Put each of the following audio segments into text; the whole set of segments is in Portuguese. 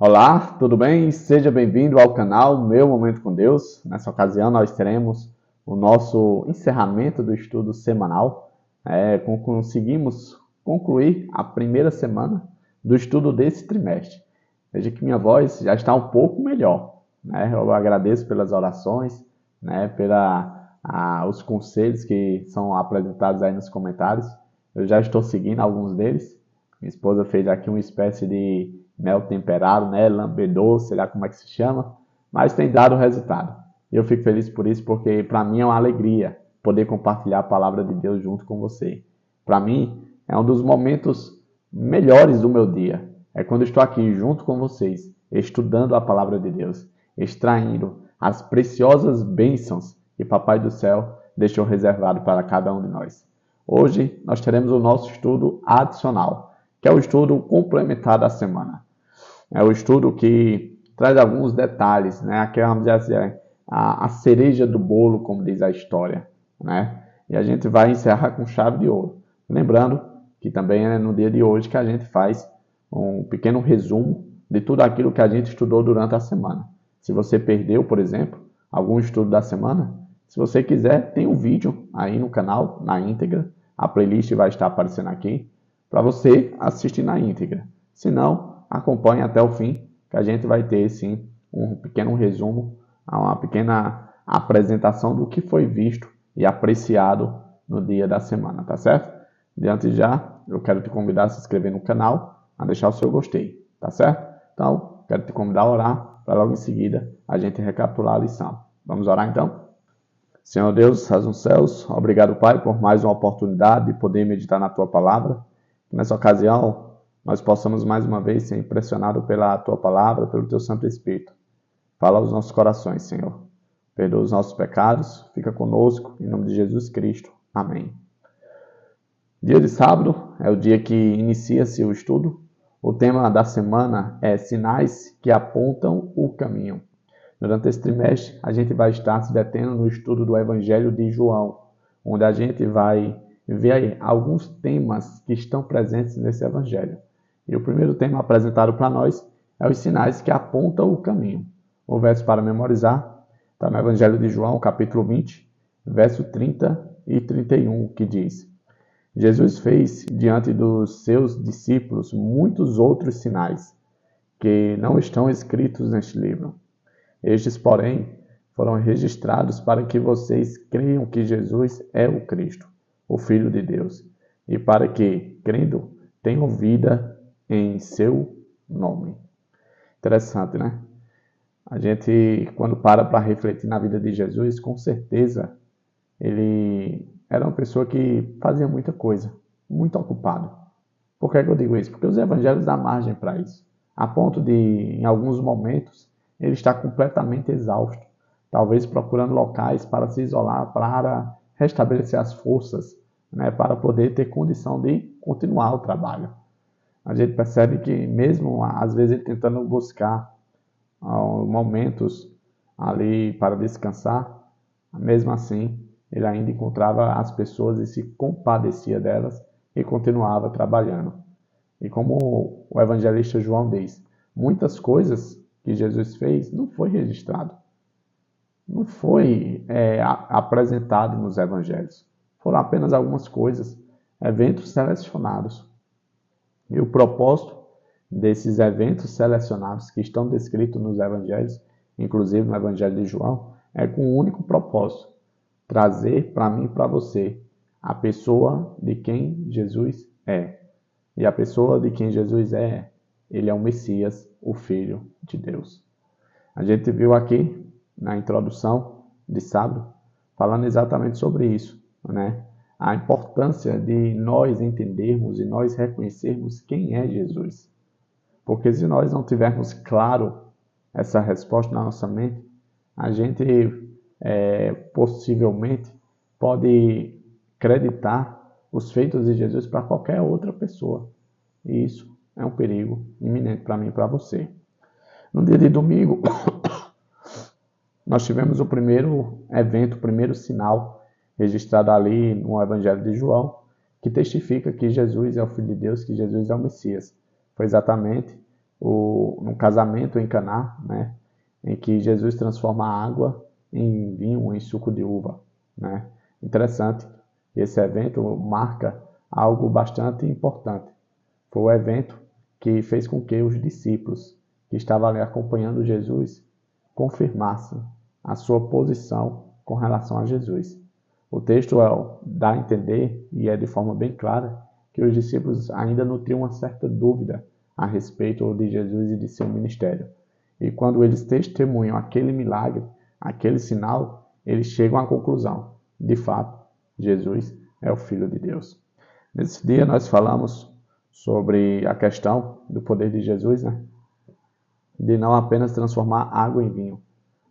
Olá, tudo bem? Seja bem-vindo ao canal Meu Momento com Deus. Nessa ocasião nós teremos o nosso encerramento do estudo semanal. Conseguimos concluir a primeira semana do estudo desse trimestre. Veja que minha voz já está um pouco melhor, né? Eu agradeço pelas orações, né? Os conselhos que são apresentados aí nos comentários. Eu já estou seguindo alguns deles. Minha esposa fez aqui uma espécie de mel temperado, né? Lambedou, sei lá como é que se chama, mas tem dado resultado. E eu fico feliz por isso, porque para mim é uma alegria poder compartilhar a palavra de Deus junto com você. Para mim é um dos momentos melhores do meu dia. É quando eu estou aqui junto com vocês, estudando a palavra de Deus, extraindo as preciosas bênçãos que Papai do Céu deixou reservado para cada um de nós. Hoje nós teremos o nosso estudo adicional, que é o estudo complementar da semana. É o estudo que traz alguns detalhes, né? Aqui vamos dizer assim, a cereja do bolo, como diz a história, né? E a gente vai encerrar com chave de ouro. Lembrando que também é no dia de hoje que a gente faz um pequeno resumo de tudo aquilo que a gente estudou durante a semana. Se você perdeu, por exemplo, algum estudo da semana, se você quiser, tem um vídeo aí no canal, na íntegra. A playlist vai estar aparecendo aqui para você assistir na íntegra. Se não, acompanhe até o fim, que a gente vai ter sim um pequeno resumo, uma pequena apresentação do que foi visto e apreciado no dia da semana, tá certo? Diante já, eu quero te convidar a se inscrever no canal, a deixar o seu gostei, tá certo? Então, quero te convidar a orar, para logo em seguida a gente recapitular a lição. Vamos orar então? Senhor Deus, estás nos céus, obrigado, Pai, por mais uma oportunidade de poder meditar na Tua palavra. Nessa ocasião, nós possamos mais uma vez ser impressionados pela Tua palavra, pelo Teu Santo Espírito. Fala aos nossos corações, Senhor. Perdoa os nossos pecados, fica conosco, em nome de Jesus Cristo. Amém. Dia de sábado é o dia que inicia-se o estudo. O tema da semana é sinais que apontam o caminho. Durante esse trimestre, a gente vai estar se detendo no estudo do Evangelho de João, onde a gente vai ver alguns temas que estão presentes nesse Evangelho. E o primeiro tema apresentado para nós é os sinais que apontam o caminho. O verso para memorizar está no Evangelho de João, capítulo 20, verso 30 e 31, que diz: Jesus fez diante dos seus discípulos muitos outros sinais que não estão escritos neste livro. Estes, porém, foram registrados para que vocês creiam que Jesus é o Cristo, o Filho de Deus, e para que, crendo, tenham vida em seu nome. Interessante, né? A gente, quando para refletir na vida de Jesus, com certeza, ele era uma pessoa que fazia muita coisa, muito ocupado. Por que eu digo isso? Porque os evangelhos dão margem para isso. A ponto de, em alguns momentos, ele está completamente exausto. Talvez procurando locais para se isolar, para restabelecer as forças, né, para poder ter condição de continuar o trabalho. A gente percebe que mesmo, às vezes, ele tentando buscar momentos ali para descansar, mesmo assim, ele ainda encontrava as pessoas e se compadecia delas e continuava trabalhando. E como o evangelista João diz, muitas coisas que Jesus fez não foi registrado, não foi apresentado nos evangelhos. Foram apenas algumas coisas, eventos selecionados. E o propósito desses eventos selecionados que estão descritos nos evangelhos, inclusive no evangelho de João, é com um único propósito: trazer para mim e para você a pessoa de quem Jesus é. E a pessoa de quem Jesus é, ele é o Messias, o Filho de Deus. A gente viu aqui na introdução de sábado, falando exatamente sobre isso, né? A importância de nós entendermos e nós reconhecermos quem é Jesus. Porque se nós não tivermos claro essa resposta na nossa mente, a gente possivelmente pode acreditar os feitos de Jesus para qualquer outra pessoa. E isso é um perigo iminente para mim e para você. No dia de domingo, nós tivemos o primeiro evento, o primeiro sinal registrado ali no Evangelho de João, que testifica que Jesus é o Filho de Deus, que Jesus é o Messias. Foi exatamente no casamento em Caná, né, em que Jesus transforma a água em vinho, em suco de uva, né. Interessante, esse evento marca algo bastante importante. Foi o evento que fez com que os discípulos que estavam ali acompanhando Jesus confirmassem a sua posição com relação a Jesus. O texto dá a entender, e é de forma bem clara, que os discípulos ainda nutriam uma certa dúvida a respeito de Jesus e de seu ministério. E quando eles testemunham aquele milagre, aquele sinal, eles chegam à conclusão: de fato, Jesus é o Filho de Deus. Nesse dia nós falamos sobre a questão do poder de Jesus, né? De não apenas transformar água em vinho,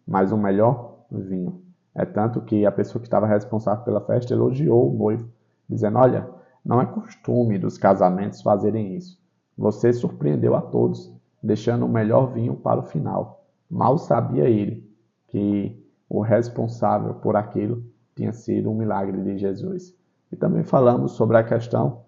mas o melhor vinho. É tanto que a pessoa que estava responsável pela festa elogiou o noivo, dizendo: olha, não é costume dos casamentos fazerem isso. Você surpreendeu a todos, deixando o melhor vinho para o final. Mal sabia ele que o responsável por aquilo tinha sido um milagre de Jesus. E também falamos sobre a questão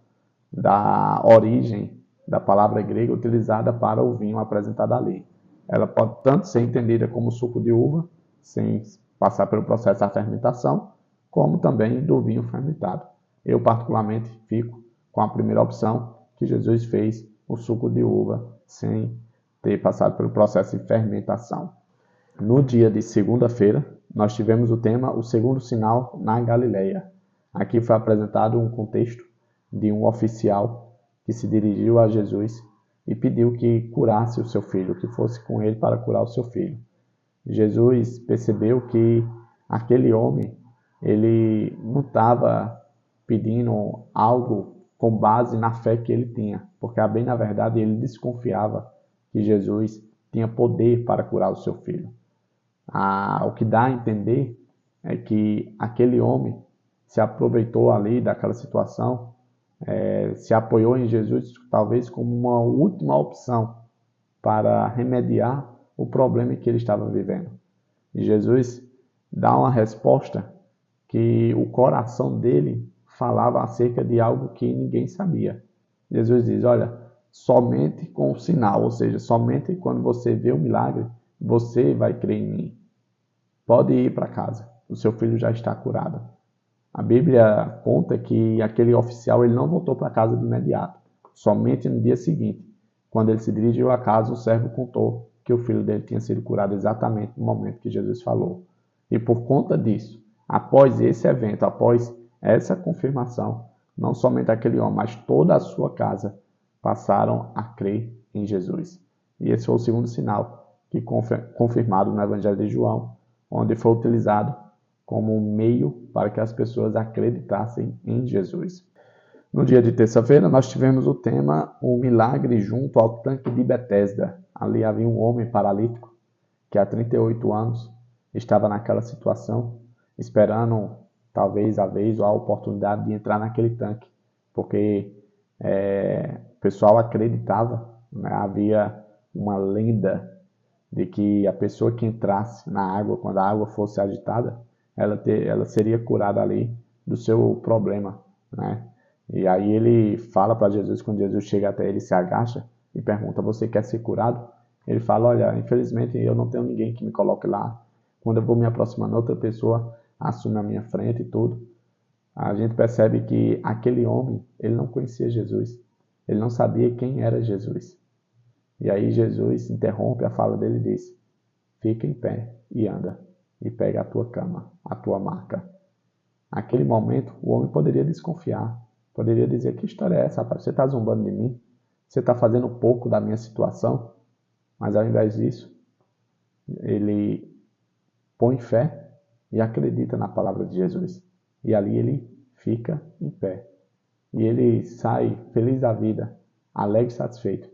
da origem da palavra grega utilizada para o vinho apresentado ali. Ela pode tanto ser entendida como suco de uva, sem passar pelo processo da fermentação, como também do vinho fermentado. Eu, particularmente, fico com a primeira opção, que Jesus fez o suco de uva sem ter passado pelo processo de fermentação. No dia de segunda-feira, nós tivemos o tema O Segundo Sinal na Galileia. Aqui foi apresentado um contexto de um oficial que se dirigiu a Jesus e pediu que curasse o seu filho, que fosse com ele para curar o seu filho. Jesus percebeu que aquele homem, ele não estava pedindo algo com base na fé que ele tinha, porque bem na verdade ele desconfiava que Jesus tinha poder para curar o seu filho. O que dá a entender é que aquele homem se aproveitou ali daquela situação, se apoiou em Jesus talvez como uma última opção para remediar o problema que ele estava vivendo. E Jesus dá uma resposta que o coração dele falava acerca de algo que ninguém sabia. Jesus diz: olha, somente com o sinal, ou seja, somente quando você vê o milagre, você vai crer em mim. Pode ir para casa, o seu filho já está curado. A Bíblia conta que aquele oficial ele não voltou para casa de imediato. Somente no dia seguinte, quando ele se dirigiu à casa, o servo contou que o filho dele tinha sido curado exatamente no momento que Jesus falou. E por conta disso, após esse evento, após essa confirmação, não somente aquele homem, mas toda a sua casa passaram a crer em Jesus. E esse foi o segundo sinal que confirmado no Evangelho de João, onde foi utilizado como um meio para que as pessoas acreditassem em Jesus. No dia de terça-feira, nós tivemos o tema O Milagre junto ao tanque de Betesda. Ali havia um homem paralítico que há 38 anos estava naquela situação, esperando talvez a vez ou a oportunidade de entrar naquele tanque, porque o pessoal acreditava, né? Havia uma lenda de que a pessoa que entrasse na água, quando a água fosse agitada, ela seria curada ali do seu problema, né? E aí ele fala para Jesus, quando Jesus chega até ele, se agacha e pergunta: você quer ser curado? Ele fala: olha, infelizmente eu não tenho ninguém que me coloque lá. Quando eu vou me aproximando, outra pessoa assume a minha frente e tudo. A gente percebe que aquele homem, ele não conhecia Jesus. Ele não sabia quem era Jesus. E aí Jesus interrompe a fala dele e diz: fica em pé e anda, e pega a tua cama, a tua maca. Naquele momento, o homem poderia desconfiar, poderia dizer: que história é essa, rapaz? Você está zombando de mim? Você está fazendo pouco da minha situação? Mas ao invés disso, ele põe fé e acredita na palavra de Jesus. E ali ele fica em pé. E ele sai feliz da vida, alegre e satisfeito,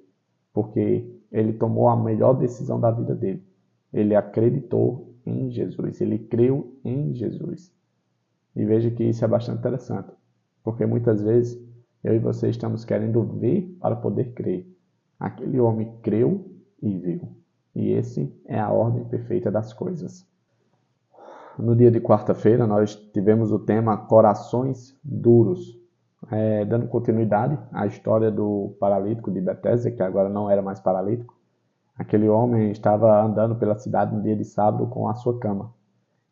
porque ele tomou a melhor decisão da vida dele. Ele acreditou em Jesus, ele creu em Jesus. E veja que isso é bastante interessante, porque muitas vezes eu e você estamos querendo ver para poder crer. Aquele homem creu e viu. E esse é a ordem perfeita das coisas. No dia de quarta-feira nós tivemos o tema Corações Duros, dando continuidade à história do paralítico de Betesda, que agora não era mais paralítico. Aquele homem estava andando pela cidade no dia de sábado com a sua cama.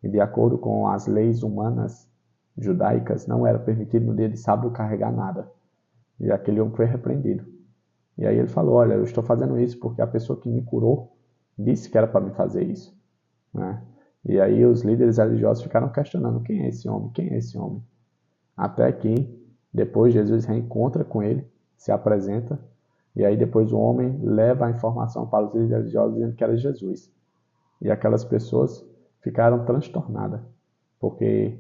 E de acordo com as leis humanas judaicas, não era permitido no dia de sábado carregar nada. E aquele homem foi repreendido. E aí ele falou, olha, eu estou fazendo isso porque a pessoa que me curou disse que era para me fazer isso. Né? E aí os líderes religiosos ficaram questionando, quem é esse homem? Quem é esse homem? Até que depois Jesus reencontra com ele, se apresenta, e aí depois o homem leva a informação para os líderes religiosos dizendo que era Jesus. E aquelas pessoas ficaram transtornadas, porque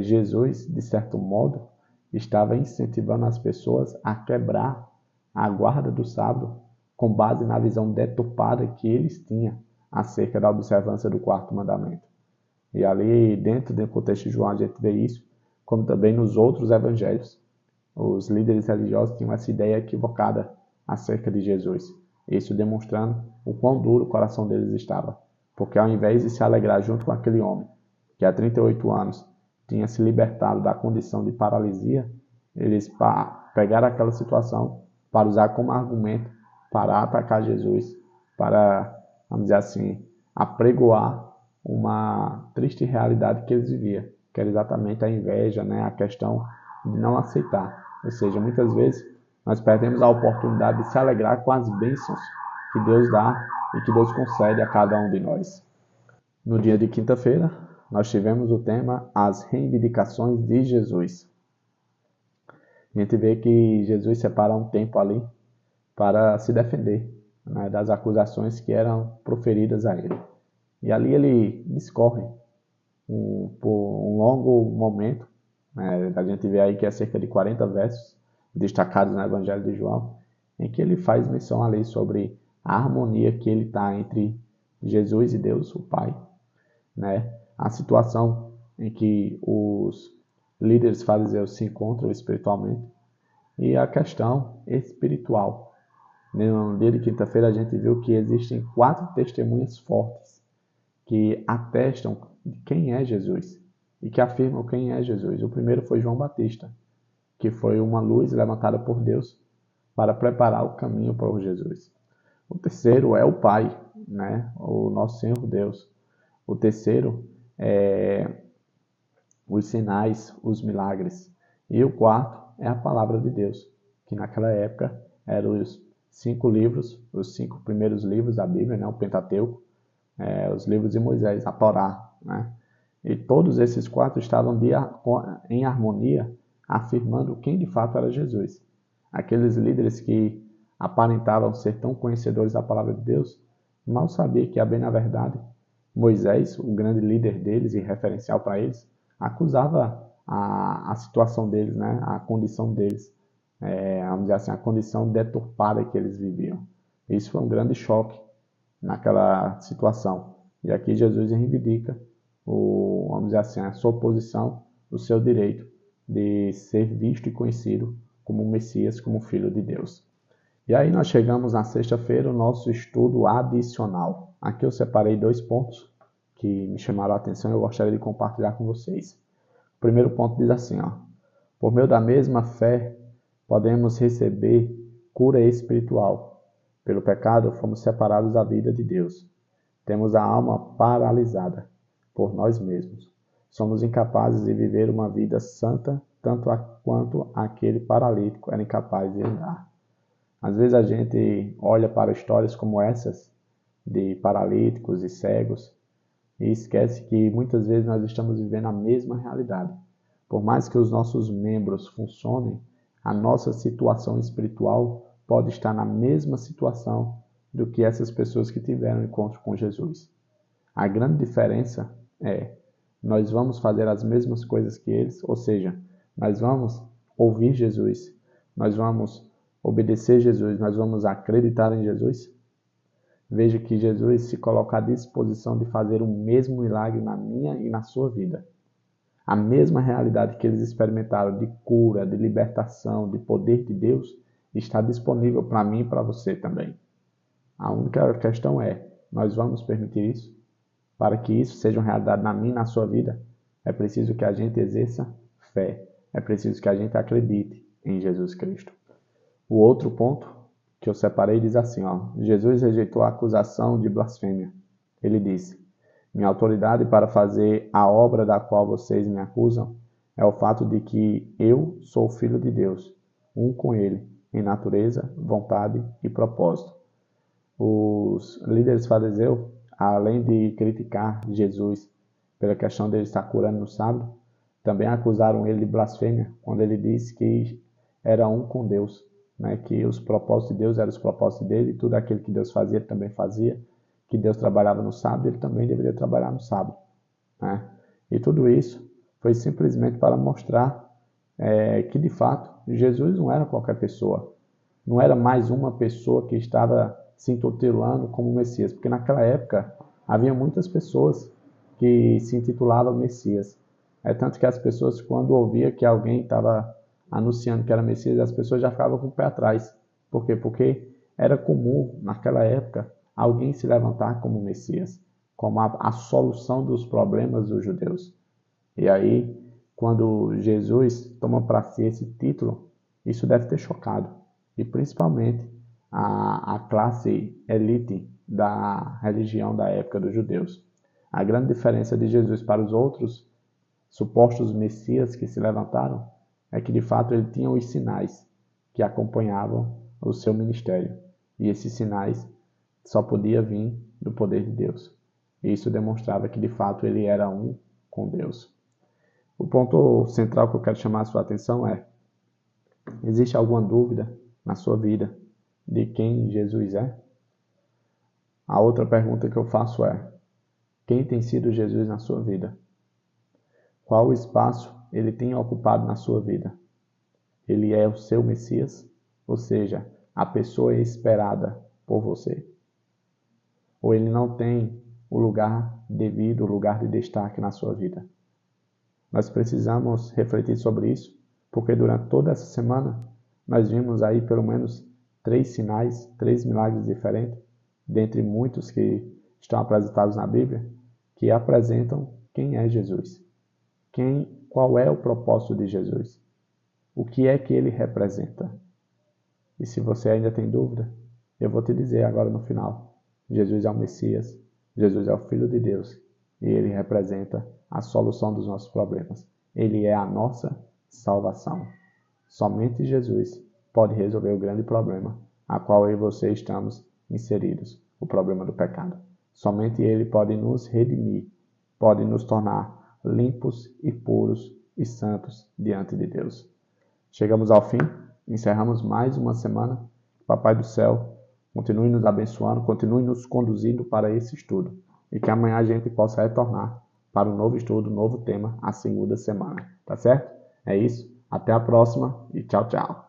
Jesus, de certo modo, estava incentivando as pessoas a quebrar a guarda do sábado com base na visão deturpada que eles tinham acerca da observância do quarto mandamento. E ali, dentro do contexto de João, a gente vê isso, como também nos outros evangelhos. Os líderes religiosos tinham essa ideia equivocada acerca de Jesus. Isso demonstrando o quão duro o coração deles estava. Porque ao invés de se alegrar junto com aquele homem, que há 38 anos tinha se libertado da condição de paralisia, eles pegaram aquela situação para usar como argumento para atacar Jesus, para, vamos dizer assim, apregoar uma triste realidade que eles viviam, que era exatamente a inveja, né? A questão de não aceitar. Ou seja, muitas vezes nós perdemos a oportunidade de se alegrar com as bênçãos que Deus dá e que Deus concede a cada um de nós. No dia de quinta-feira, nós tivemos o tema As Reivindicações de Jesus. A gente vê que Jesus separa um tempo ali para se defender, né, das acusações que eram proferidas a ele. E ali ele discorre por um longo momento, né, a gente vê aí que é cerca de 40 versos destacados no Evangelho de João, em que ele faz menção ali sobre a harmonia que ele está entre Jesus e Deus, o Pai, né? A situação em que os líderes fariseus se encontram espiritualmente e a questão espiritual. No dia de quinta-feira a gente viu que existem 4 testemunhas fortes que atestam de quem é Jesus e que afirmam quem é Jesus. O primeiro foi João Batista, que foi uma luz levantada por Deus para preparar o caminho para o Jesus. O terceiro é o Pai, né? O nosso Senhor Deus. O terceiro é os sinais, os milagres. E o quarto é a palavra de Deus, que naquela época eram os 5 livros, os 5 primeiros livros da Bíblia, né? O Pentateuco, os livros de Moisés, a Torá, né? E todos esses 4 estavam em harmonia, afirmando quem de fato era Jesus. Aqueles líderes que aparentavam ser tão conhecedores da palavra de Deus, mal sabiam que, bem na verdade, Moisés, o grande líder deles e referencial para eles, acusava a situação deles, né? A condição deles, vamos dizer assim, a condição deturpada que eles viviam. Isso foi um grande choque naquela situação. E aqui Jesus reivindica, vamos dizer assim, a sua posição, o seu direito de ser visto e conhecido como o Messias, como Filho de Deus. E aí nós chegamos na sexta-feira, o nosso estudo adicional. Aqui eu separei 2 pontos que me chamaram a atenção e eu gostaria de compartilhar com vocês. O primeiro ponto diz assim, ó: por meio da mesma fé, podemos receber cura espiritual. Pelo pecado, fomos separados da vida de Deus. Temos a alma paralisada por nós mesmos. Somos incapazes de viver uma vida santa, tanto quanto aquele paralítico era incapaz de andar. Às vezes a gente olha para histórias como essas, de paralíticos e cegos, e esquece que muitas vezes nós estamos vivendo a mesma realidade. Por mais que os nossos membros funcionem, a nossa situação espiritual pode estar na mesma situação do que essas pessoas que tiveram encontro com Jesus. A grande diferença é, nós vamos fazer as mesmas coisas que eles, ou seja, nós vamos ouvir Jesus, nós vamos obedecer Jesus, nós vamos acreditar em Jesus. Veja que Jesus se coloca à disposição de fazer o mesmo milagre na minha e na sua vida. A mesma realidade que eles experimentaram de cura, de libertação, de poder de Deus, está disponível para mim e para você também. A única questão é, nós vamos permitir isso? Para que isso seja uma realidade na minha e na sua vida, é preciso que a gente exerça fé. É preciso que a gente acredite em Jesus Cristo. O outro ponto que eu separei diz assim, ó: Jesus rejeitou a acusação de blasfêmia. Ele disse: minha autoridade para fazer a obra da qual vocês me acusam é o fato de que eu sou filho de Deus, um com ele, em natureza, vontade e propósito. Os líderes fariseus, além de criticar Jesus pela questão dele estar curando no sábado, também acusaram ele de blasfêmia quando ele disse que era um com Deus, né? Que os propósitos de Deus eram os propósitos dele, e tudo aquilo que Deus fazia, ele também fazia, que Deus trabalhava no sábado, ele também deveria trabalhar no sábado, né? E tudo isso foi simplesmente para mostrar que, de fato, Jesus não era qualquer pessoa, não era mais uma pessoa que estava se intitulando como Messias, porque naquela época havia muitas pessoas que se intitulavam Messias. É tanto que as pessoas, quando ouviam que alguém estava anunciando que era Messias, as pessoas já ficavam com o pé atrás. Por quê? Porque era comum, naquela época, alguém se levantar como Messias, como a solução dos problemas dos judeus. E aí, quando Jesus toma para si esse título, isso deve ter chocado. E principalmente a classe elite da religião da época dos judeus. A grande diferença de Jesus para os outros supostos messias que se levantaram é que de fato ele tinha os sinais que acompanhavam o seu ministério. E esses sinais só podiam vir do poder de Deus. E isso demonstrava que de fato ele era um com Deus. O ponto central que eu quero chamar a sua atenção é: existe alguma dúvida na sua vida de quem Jesus é? A outra pergunta que eu faço é: quem tem sido Jesus na sua vida? Qual o espaço ele tem ocupado na sua vida? Ele é o seu Messias? Ou seja, a pessoa esperada por você? Ou ele não tem o lugar devido, o lugar de destaque na sua vida? Nós precisamos refletir sobre isso, porque durante toda essa semana nós vimos aí pelo menos 3 sinais, 3 milagres diferentes, dentre muitos que estão apresentados na Bíblia, que apresentam quem é Jesus. Qual é o propósito de Jesus? O que é que ele representa? E se você ainda tem dúvida, eu vou te dizer agora no final: Jesus é o Messias, Jesus é o Filho de Deus, e ele representa a solução dos nossos problemas. Ele é a nossa salvação. Somente Jesus pode resolver o grande problema a qual eu e você estamos inseridos, o problema do pecado. Somente ele pode nos redimir, pode nos tornar limpos e puros e santos diante de Deus. Chegamos ao fim, encerramos mais uma semana. Papai do céu continue nos abençoando, continue nos conduzindo para esse estudo, e que amanhã a gente possa retornar para um novo estudo, um novo tema, a segunda semana. Tá certo? É isso. Até a próxima e tchau, tchau.